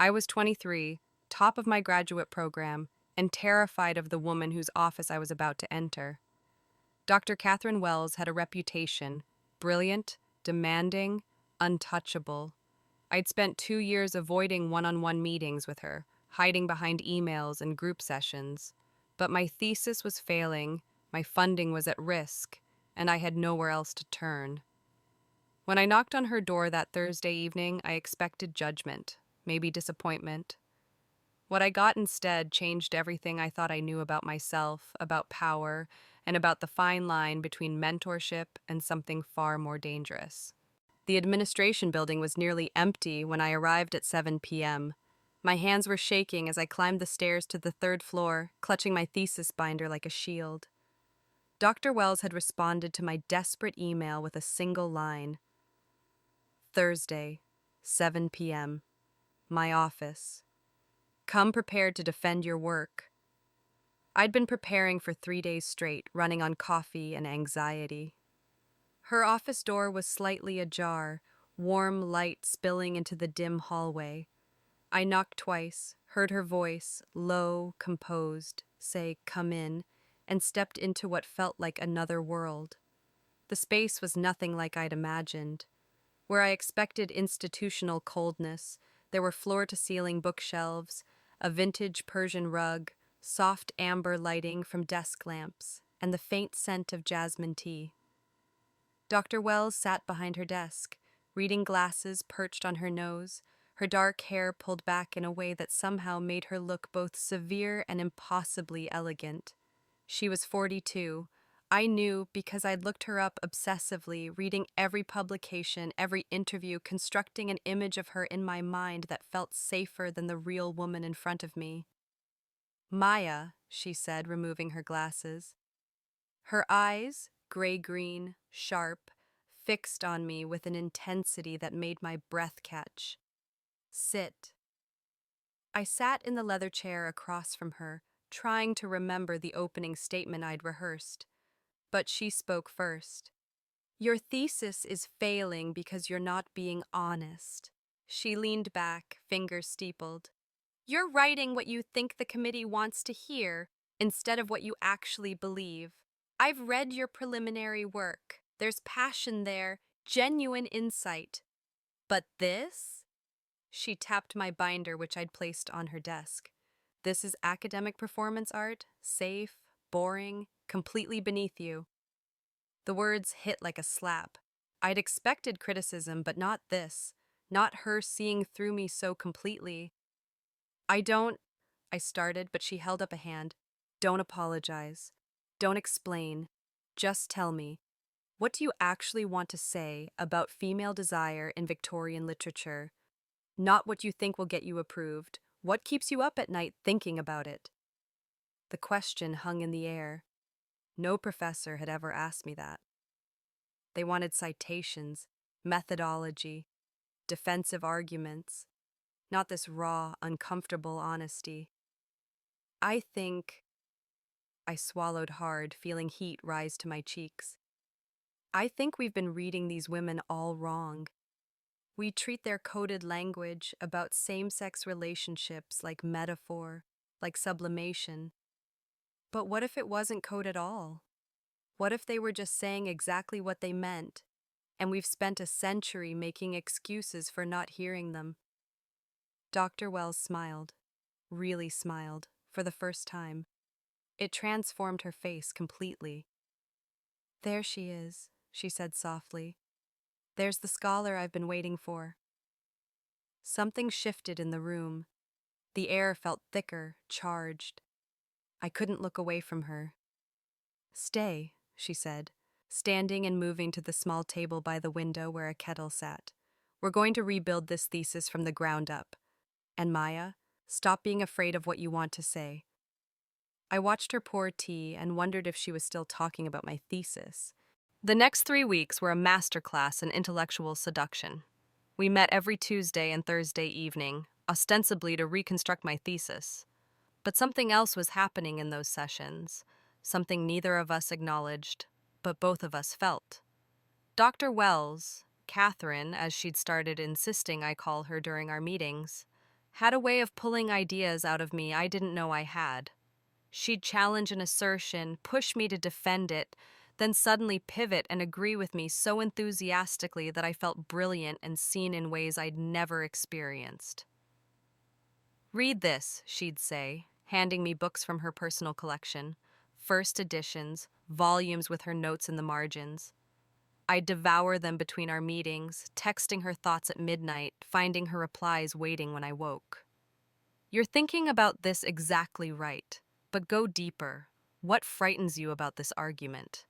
I was 23, top of my graduate program, and terrified of the woman whose office I was about to enter. Dr. Catherine Wells had a reputation: brilliant, demanding, untouchable. I'd spent 2 years avoiding one-on-one meetings with her, hiding behind emails and group sessions. But my thesis was failing, my funding was at risk, and I had nowhere else to turn. When I knocked on her door that Thursday evening, I expected judgment, maybe disappointment. What I got instead changed everything I thought I knew about myself, about power, and about the fine line between mentorship and something far more dangerous. The administration building was nearly empty when I arrived at 7 p.m. My hands were shaking as I climbed the stairs to the third floor, clutching my thesis binder like a shield. Dr. Wells had responded to my desperate email with a single line. Thursday, 7 p.m. My office. Come prepared to defend your work. I'd been preparing for 3 days straight, running on coffee and anxiety. Her office door was slightly ajar, warm light spilling into the dim hallway. I knocked twice, heard her voice, low, composed, say, "Come in," and stepped into what felt like another world. The space was nothing like I'd imagined. Where I expected institutional coldness, there were floor-to-ceiling bookshelves, a vintage Persian rug, soft amber lighting from desk lamps, and the faint scent of jasmine tea. Dr. Wells sat behind her desk, reading glasses perched on her nose, her dark hair pulled back in a way that somehow made her look both severe and impossibly elegant. She was 42. I knew because I'd looked her up obsessively, reading every publication, every interview, constructing an image of her in my mind that felt safer than the real woman in front of me. "Maya," she said, removing her glasses. Her eyes, gray-green, sharp, fixed on me with an intensity that made my breath catch. "Sit." I sat in the leather chair across from her, trying to remember the opening statement I'd rehearsed. But she spoke first. "Your thesis is failing because you're not being honest." She leaned back, fingers steepled. "You're writing what you think the committee wants to hear instead of what you actually believe. I've read your preliminary work. There's passion there, genuine insight. But this?" She tapped my binder, which I'd placed on her desk. "This is academic performance art, safe, boring, completely beneath you." The words hit like a slap. I'd expected criticism, but not this. Not her seeing through me so completely. "I don't," I started, but she held up a hand. "Don't apologize. Don't explain. Just tell me, what do you actually want to say about female desire in Victorian literature? Not what you think will get you approved. What keeps you up at night thinking about it?" The question hung in the air. No professor had ever asked me that. They wanted citations, methodology, defensive arguments, not this raw, uncomfortable honesty. I think, I swallowed hard, feeling heat rise to my cheeks. I think we've been reading these women all wrong. We treat their coded language about same-sex relationships like metaphor, like sublimation. But what if it wasn't code at all? What if they were just saying exactly what they meant, and we've spent a century making excuses for not hearing them? Dr. Wells smiled, really smiled, for the first time. It transformed her face completely. "There she is," she said softly. "There's the scholar I've been waiting for." Something shifted in the room. The air felt thicker, charged. I couldn't look away from her. "Stay," she said, standing and moving to the small table by the window where a kettle sat. "We're going to rebuild this thesis from the ground up. And Maya, stop being afraid of what you want to say." I watched her pour tea and wondered if she was still talking about my thesis. The next 3 weeks were a masterclass in intellectual seduction. We met every Tuesday and Thursday evening, ostensibly to reconstruct my thesis. But something else was happening in those sessions, something neither of us acknowledged, but both of us felt. Dr. Wells, Catherine, as she'd started insisting I call her during our meetings, had a way of pulling ideas out of me I didn't know I had. She'd challenge an assertion, push me to defend it, then suddenly pivot and agree with me so enthusiastically that I felt brilliant and seen in ways I'd never experienced. "Read this," she'd say, handing me books from her personal collection, first editions, volumes with her notes in the margins. I'd devour them between our meetings, texting her thoughts at midnight, finding her replies waiting when I woke. "You're thinking about this exactly right, but go deeper. What frightens you about this argument?"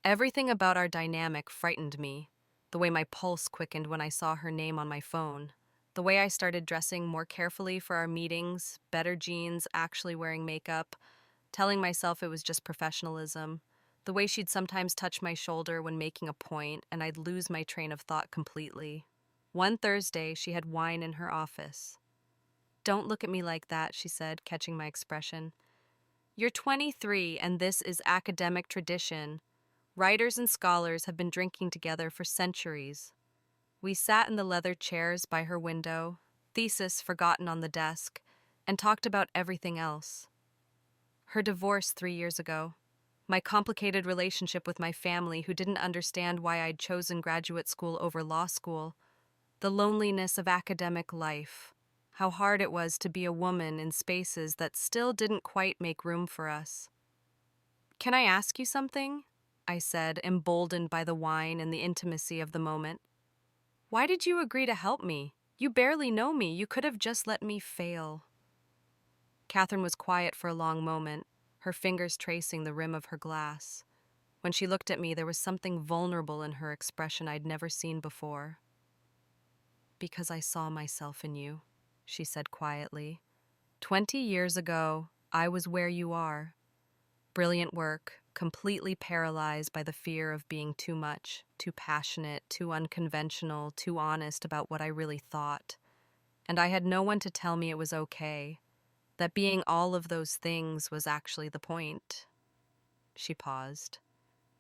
Everything about our dynamic frightened me. The way my pulse quickened when I saw her name on my phone. The way I started dressing more carefully for our meetings, better jeans, actually wearing makeup, telling myself it was just professionalism. The way she'd sometimes touch my shoulder when making a point, and I'd lose my train of thought completely. One Thursday, she had wine in her office. "Don't look at me like that," she said, catching my expression. "You're 23, and this is academic tradition. Writers and scholars have been drinking together for centuries." We sat in the leather chairs by her window, thesis forgotten on the desk, and talked about everything else. Her divorce 3 years ago, my complicated relationship with my family who didn't understand why I'd chosen graduate school over law school, the loneliness of academic life, how hard it was to be a woman in spaces that still didn't quite make room for us. "Can I ask you something?" I said, emboldened by the wine and the intimacy of the moment. "Why did you agree to help me? You barely know me. You could have just let me fail." Catherine was quiet for a long moment, her fingers tracing the rim of her glass. When she looked at me, there was something vulnerable in her expression I'd never seen before. "Because I saw myself in you," she said quietly. 20 years ago, I was where you are. Brilliant work, completely paralyzed by the fear of being too much, too passionate, too unconventional, too honest about what I really thought. And I had no one to tell me it was okay, that being all of those things was actually the point. She paused.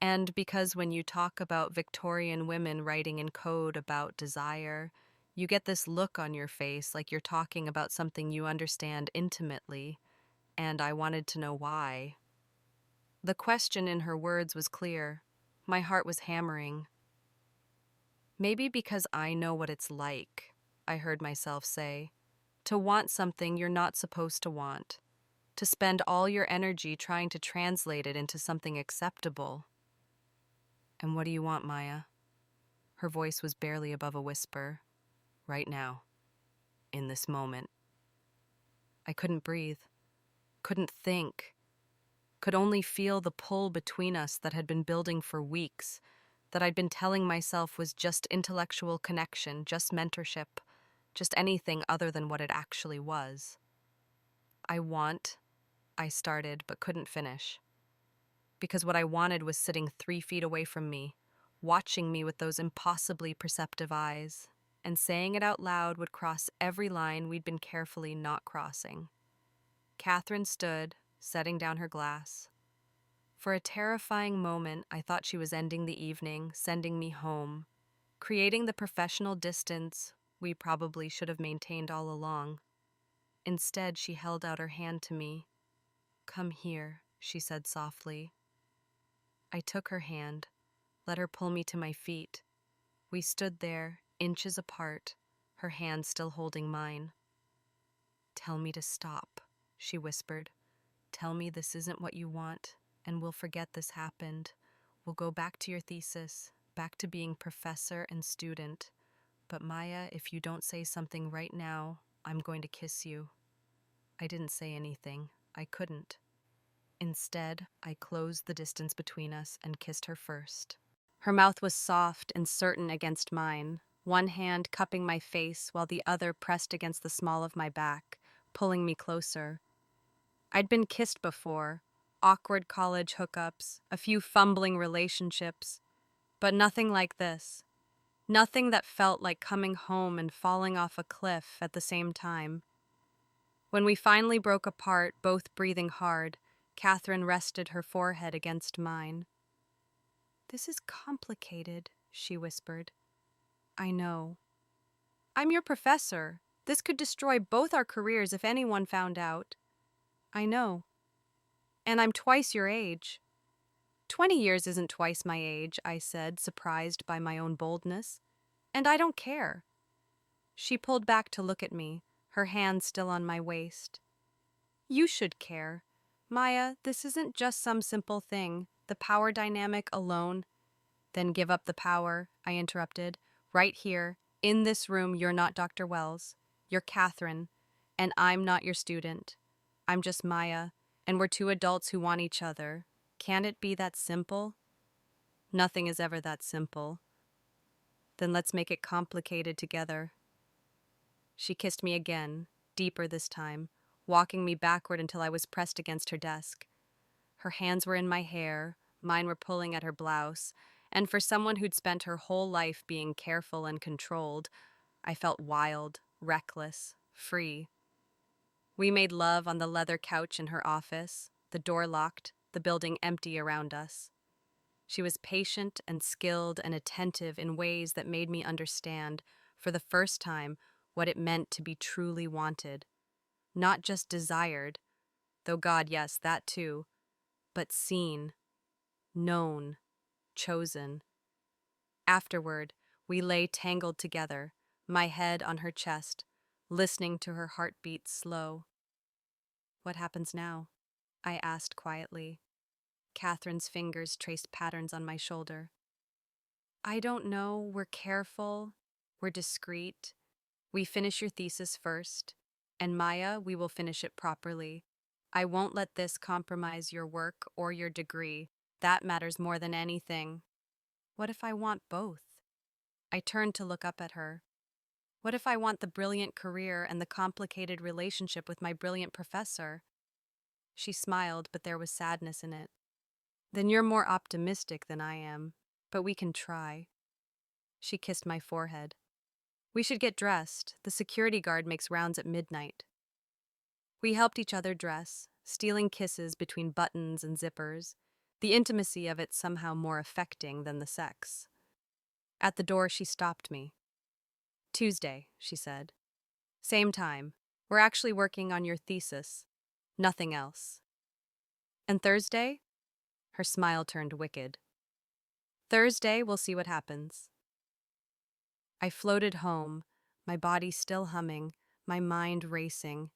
"And because when you talk about Victorian women writing in code about desire, you get this look on your face like you're talking about something you understand intimately, and I wanted to know why." The question in her words was clear. My heart was hammering. "Maybe because I know what it's like," I heard myself say. "To want something you're not supposed to want. To spend all your energy trying to translate it into something acceptable." "And what do you want, Maya?" Her voice was barely above a whisper. "Right now. In this moment." I couldn't breathe. Couldn't think. Could only feel the pull between us that had been building for weeks, that I'd been telling myself was just intellectual connection, just mentorship, just anything other than what it actually was. I started, but couldn't finish. Because what I wanted was sitting 3 feet away from me, watching me with those impossibly perceptive eyes, and saying it out loud would cross every line we'd been carefully not crossing. Catherine stood, setting down her glass. For a terrifying moment, I thought she was ending the evening, sending me home, creating the professional distance we probably should have maintained all along. Instead, she held out her hand to me. "Come here," she said softly. I took her hand, let her pull me to my feet. We stood there, inches apart, her hand still holding mine. "Tell me to stop," she whispered. "Tell me this isn't what you want, and we'll forget this happened. We'll go back to your thesis, back to being professor and student. But Maya, if you don't say something right now, I'm going to kiss you." I didn't say anything. I couldn't. Instead, I closed the distance between us and kissed her first. Her mouth was soft and certain against mine, one hand cupping my face while the other pressed against the small of my back, pulling me closer. I'd been kissed before, awkward college hookups, a few fumbling relationships, but nothing like this. Nothing that felt like coming home and falling off a cliff at the same time. When we finally broke apart, both breathing hard, Catherine rested her forehead against mine. "This is complicated," she whispered. "I know. I'm your professor. This could destroy both our careers if anyone found out. I know. And I'm twice your age. 20 years isn't twice my age, I said, surprised by my own boldness. And I don't care. She pulled back to look at me, her hand still on my waist. You should care. Maya, this isn't just some simple thing, the power dynamic alone. Then give up the power, I interrupted. Right here, in this room, you're not Dr. Wells. You're Catherine, and I'm not your student. I'm just Maya, and we're two adults who want each other. Can it be that simple? Nothing is ever that simple. Then let's make it complicated together. She kissed me again, deeper this time, walking me backward until I was pressed against her desk. Her hands were in my hair, mine were pulling at her blouse, and for someone who'd spent her whole life being careful and controlled, I felt wild, reckless, free. We made love on the leather couch in her office, the door locked, the building empty around us. She was patient and skilled and attentive in ways that made me understand, for the first time, what it meant to be truly wanted. Not just desired, though God, yes, that too, but seen, known, chosen. Afterward, we lay tangled together, my head on her chest, listening to her heartbeat slow. What happens now? I asked quietly. Catherine's fingers traced patterns on my shoulder. I don't know, we're careful, we're discreet. We finish your thesis first, and Maya, we will finish it properly. I won't let this compromise your work or your degree. That matters more than anything. What if I want both? I turned to look up at her. What if I want the brilliant career and the complicated relationship with my brilliant professor? She smiled, but there was sadness in it. Then you're more optimistic than I am, but we can try. She kissed my forehead. We should get dressed. The security guard makes rounds at midnight. We helped each other dress, stealing kisses between buttons and zippers, the intimacy of it somehow more affecting than the sex. At the door, she stopped me. Tuesday, she said. Same time. We're actually working on your thesis. Nothing else. And Thursday? Her smile turned wicked. Thursday, we'll see what happens. I floated home, my body still humming, my mind racing.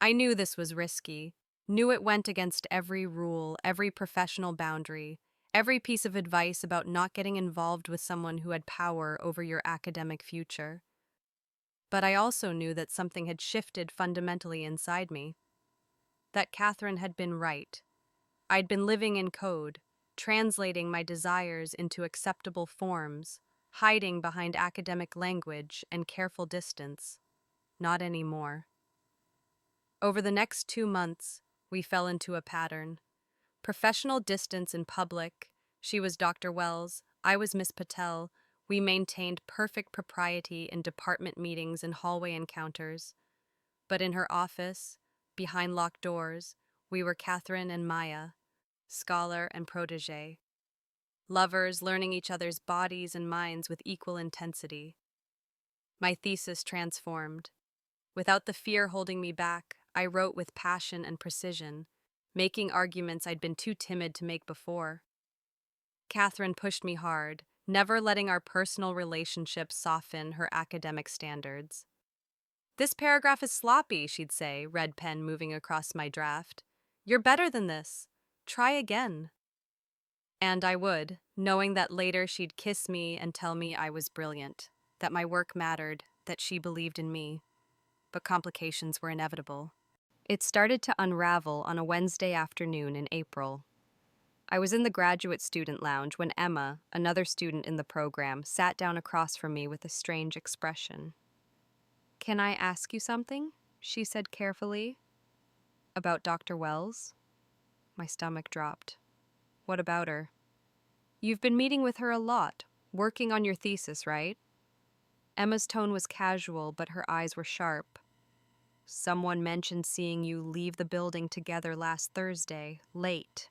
I knew this was risky, knew it went against every rule, every professional boundary, every piece of advice about not getting involved with someone who had power over your academic future. But I also knew that something had shifted fundamentally inside me. That Catherine had been right. I'd been living in code, translating my desires into acceptable forms, hiding behind academic language and careful distance. Not anymore. Over the next 2 months, we fell into a pattern. Professional distance in public. She was Dr. Wells, I was Miss Patel. We maintained perfect propriety in department meetings and hallway encounters. But in her office, behind locked doors, we were Catherine and Maya, scholar and protege. Lovers learning each other's bodies and minds with equal intensity. My thesis transformed. Without the fear holding me back, I wrote with passion and precision, making arguments I'd been too timid to make before. Catherine pushed me hard, never letting our personal relationship soften her academic standards. This paragraph is sloppy, she'd say, red pen moving across my draft. You're better than this. Try again. And I would, knowing that later she'd kiss me and tell me I was brilliant, that my work mattered, that she believed in me. But complications were inevitable. It started to unravel on a Wednesday afternoon in April. I was in the graduate student lounge when Emma, another student in the program, sat down across from me with a strange expression. Can I ask you something? She said carefully. About Dr. Wells? My stomach dropped. What about her? You've been meeting with her a lot, working on your thesis, right? Emma's tone was casual, but her eyes were sharp. Someone mentioned seeing you leave the building together last Thursday, late.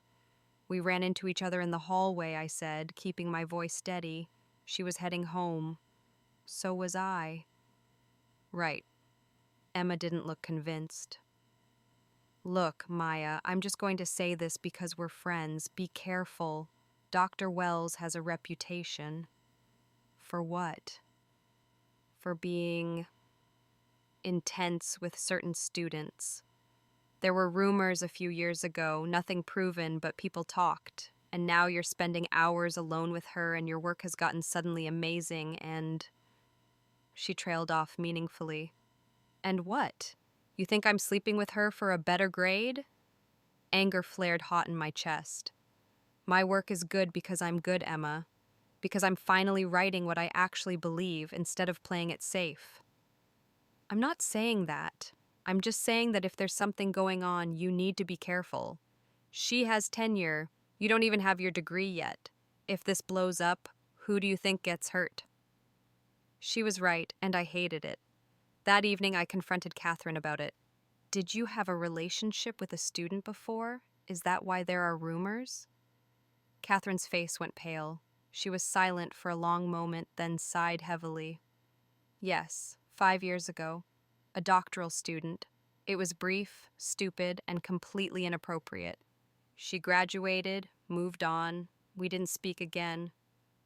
We ran into each other in the hallway, I said, keeping my voice steady. She was heading home. So was I. Right. Emma didn't look convinced. Look, Maya, I'm just going to say this because we're friends. Be careful. Dr. Wells has a reputation. For what? For being intense with certain students. There were rumors a few years ago, nothing proven, but people talked. And now you're spending hours alone with her and your work has gotten suddenly amazing and... She trailed off meaningfully. And what? You think I'm sleeping with her for a better grade? Anger flared hot in my chest. My work is good because I'm good, Emma. Because I'm finally writing what I actually believe instead of playing it safe. I'm not saying that. I'm just saying that if there's something going on, you need to be careful. She has tenure. You don't even have your degree yet. If this blows up, who do you think gets hurt? She was right, and I hated it. That evening, I confronted Catherine about it. Did you have a relationship with a student before? Is that why there are rumors? Catherine's face went pale. She was silent for a long moment, then sighed heavily. Yes, 5 years ago. A doctoral student. It was brief, stupid, and completely inappropriate. She graduated, moved on. We didn't speak again.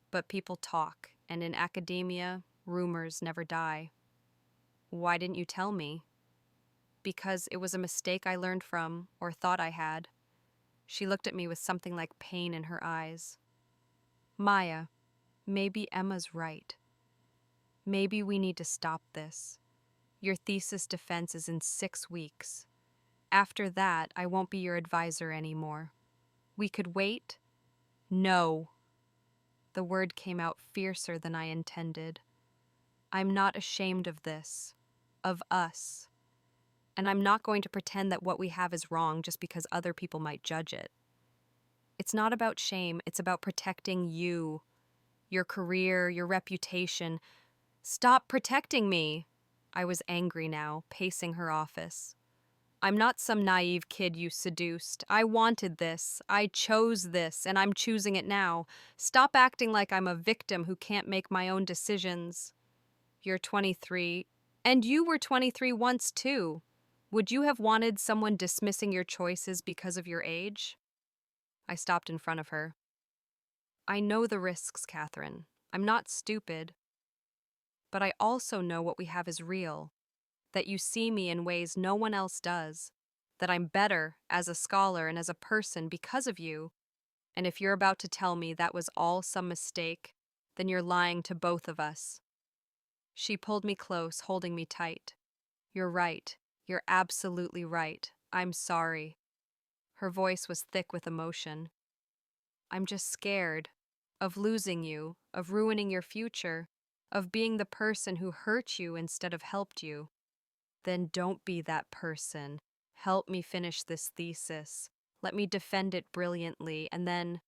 But people talk, and in academia, rumors never die. Why didn't you tell me? Because it was a mistake I learned from, or thought I had. She looked at me with something like pain in her eyes. Maya, maybe Emma's right. Maybe we need to stop this. Your thesis defense is in 6 weeks. After that, I won't be your advisor anymore. We could wait? No. The word came out fiercer than I intended. I'm not ashamed of this. Of us. And I'm not going to pretend that what we have is wrong just because other people might judge it. It's not about shame, it's about protecting you, your career, your reputation. Stop protecting me! I was angry now, pacing her office. I'm not some naive kid you seduced. I wanted this. I chose this, and I'm choosing it now. Stop acting like I'm a victim who can't make my own decisions. You're 23, and you were 23 once too. Would you have wanted someone dismissing your choices because of your age? I stopped in front of her. I know the risks, Catherine. I'm not stupid. But I also know what we have is real. That you see me in ways no one else does. That I'm better as a scholar and as a person because of you. And if you're about to tell me that was all some mistake, then you're lying to both of us. She pulled me close, holding me tight. You're right. You're absolutely right. I'm sorry. Her voice was thick with emotion. I'm just scared of losing you, of ruining your future, of being the person who hurt you instead of helped you. Then don't be that person. Help me finish this thesis. Let me defend it brilliantly, and then...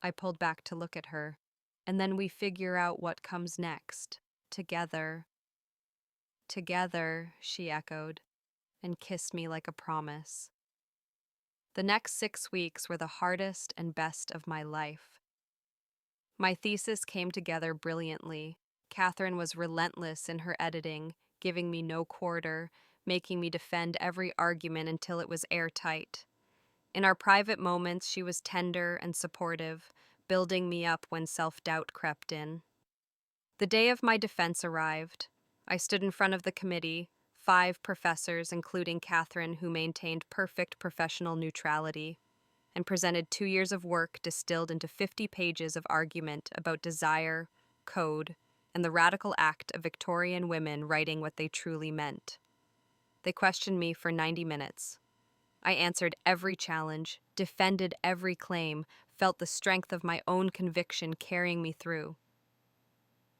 I pulled back to look at her. And then we figure out what comes next. Together. Together, she echoed, and kissed me like a promise. The next 6 weeks were the hardest and best of my life. My thesis came together brilliantly. Catherine was relentless in her editing, giving me no quarter, making me defend every argument until it was airtight. In our private moments, she was tender and supportive, building me up when self-doubt crept in. The day of my defense arrived. I stood in front of the committee, 5 professors, including Catherine, who maintained perfect professional neutrality, and presented 2 years of work distilled into 50 pages of argument about desire, code, and the radical act of Victorian women writing what they truly meant. They questioned me for 90 minutes. I answered every challenge, defended every claim, felt the strength of my own conviction carrying me through.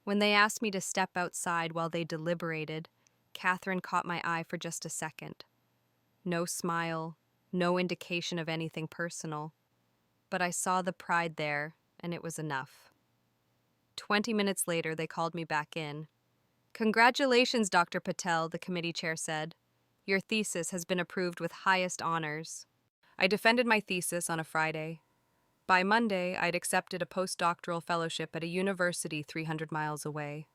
When they asked me to step outside while they deliberated, Catherine caught my eye for just a second. No smile, no indication of anything personal. But I saw the pride there, and it was enough. 20 minutes later, they called me back in. Congratulations, Dr. Patel, the committee chair said. Your thesis has been approved with highest honors. I defended my thesis on a Friday. By Monday, I'd accepted a postdoctoral fellowship at a university 300 miles away.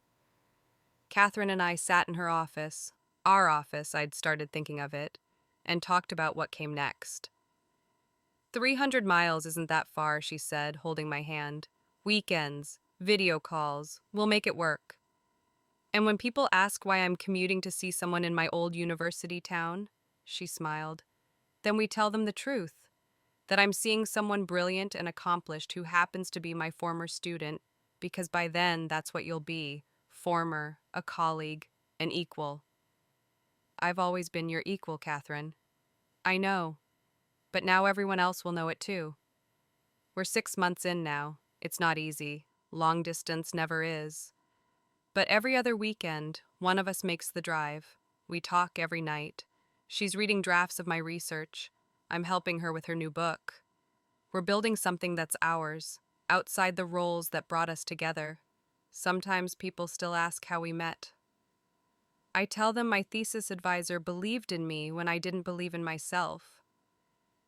Catherine and I sat in her office, our office, I'd started thinking of it, and talked about what came next. 300 miles isn't that far, she said, holding my hand. Weekends, video calls, we'll make it work. And when people ask why I'm commuting to see someone in my old university town, she smiled, then we tell them the truth, that I'm seeing someone brilliant and accomplished who happens to be my former student, because by then that's what you'll be, former, a colleague, an equal. I've always been your equal, Catherine. I know, but now everyone else will know it too. We're 6 months in now. It's not easy. Long distance never is. But every other weekend, one of us makes the drive. We talk every night. She's reading drafts of my research. I'm helping her with her new book. We're building something that's ours, outside the roles that brought us together. Sometimes people still ask how we met. I tell them my thesis advisor believed in me when I didn't believe in myself,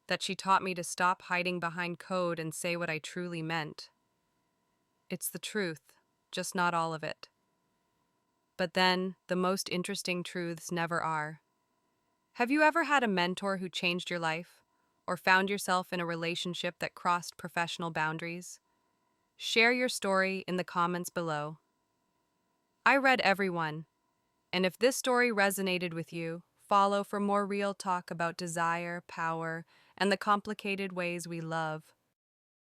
that she taught me to stop hiding behind code and say what I truly meant. It's the truth, just not all of it. But then, the most interesting truths never are. Have you ever had a mentor who changed your life, or found yourself in a relationship that crossed professional boundaries? Share your story in the comments below. I read every one, and if this story resonated with you, follow for more real talk about desire, power, and the complicated ways we love.